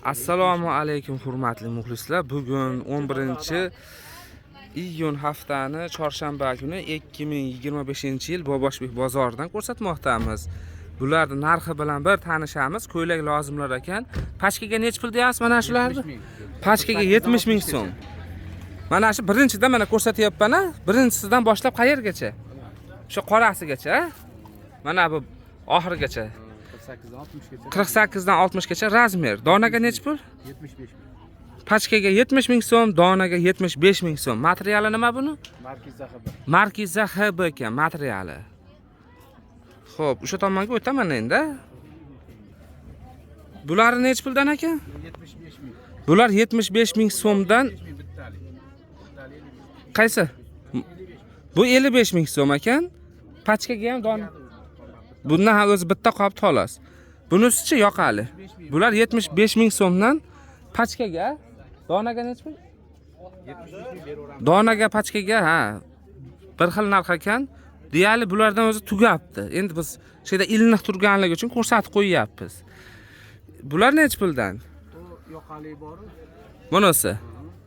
Assalomu alaykum hurmatli muxlislar. Bugun 11-iyun haftani chorshanba kuni 2025-yil Boboshbek bozoridan ko'rsatmoqdamiz. Bularning narxi bilan bir tanishamiz. Ko'ylak lozimlar ekan. Pachkaga nech pul deyapsiz mana shularni? Pachkaga 70 ming so'm. Mana shu birinchidan mana ko'rsatyapman, birinchisidan boshlab qayergacha? Shu qorasigacha, mana bu oxirigacha. 48 dan 60 gacha razmer. Donaga nech pul? 75 ming. Pachkaga 70 ming so'm, donaga 75 ming so'm. Materiali nima buni? Markiza HB. Markiza HB ekan materiali. Xo'p, o'sha tomonga o'taman endi. Bular nech puldan ekan? 75 ming. Bular 75 ming so'mdan. Qaysi? Bu 55 ming so'm ekan. Pachkaga ham don. Bundan ham o'zi bitta qopni xolos. Bunisi-chi yoqali. Bular 75 ming so'mdan pachkaga, donaga nech pul? 75 ming beraveramiz. Donaga, pachkaga, ha. Bir xil narx ekan. Deyali bulardan o'zi tugabdi. Endi biz shu yerda ilinib turganligi uchun ko'rsatib qo'yyapmiz. Bular nech puldan? Bu yoqali bor. Bunisi.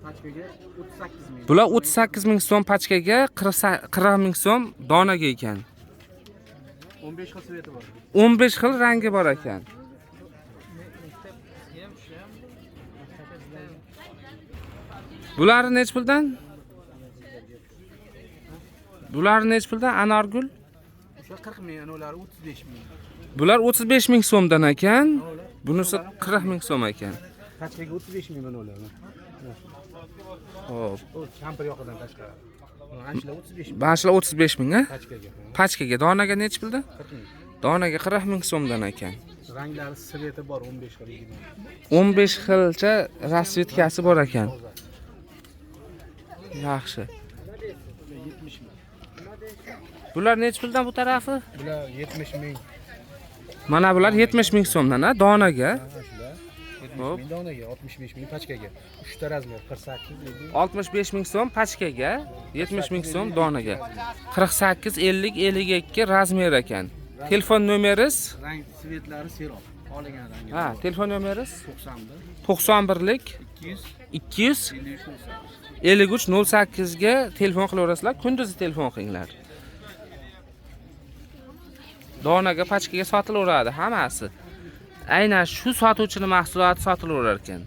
Pachkaga 38 ming. Bular 38 ming so'm pachkaga, 40 ming so'm donaga ekan. 15 xil sveti bor. 15 xil rangi bor ekan. Bular nech puldan? Bular nech puldan? Anorgul? O'sha 40 ming, ular 35 ming. Bular 35 ming so'mdan ekan. Bunisi 40 ming so'm ekan. Pachkaga 35 ming mana ular. Xo'p. O kampir yoqidan tashqari. Anchalar 35 ming. Bashlar 35 ming, ha? Pachkaga. Pachkaga donaga nech puldan? 40 ming. Donaga 40 ming so'mdan ekan. Ranglari sveti bor 15 xil. 15 xilcha rasvetkasi bor ekan. Yaxshi. 70 ming. Bular nech puldan bu tarafi? Bular 70 ming. Mana bular 70 ming so'mdan, ha, donaga. Shular 70 ming donaga, 65 ming pachkaga. 3 ta razmer 48 50. 65 ming so'm pachkaga, 70 ming so'm donaga. 48 50 52 razmer ekan. Telefon nomeringiz? Rang svetlari seroq. Olgan rangi. Ha, telefon nomeringiz? 91 91lik 200 200 5308 ga telefon qilaverasizlar. Kunduzi telefon qilinglar. Donaga, pachkaga sotilaveradi hammasi. Aynan shu sotuvchining mahsuloti sotilaverar ekan.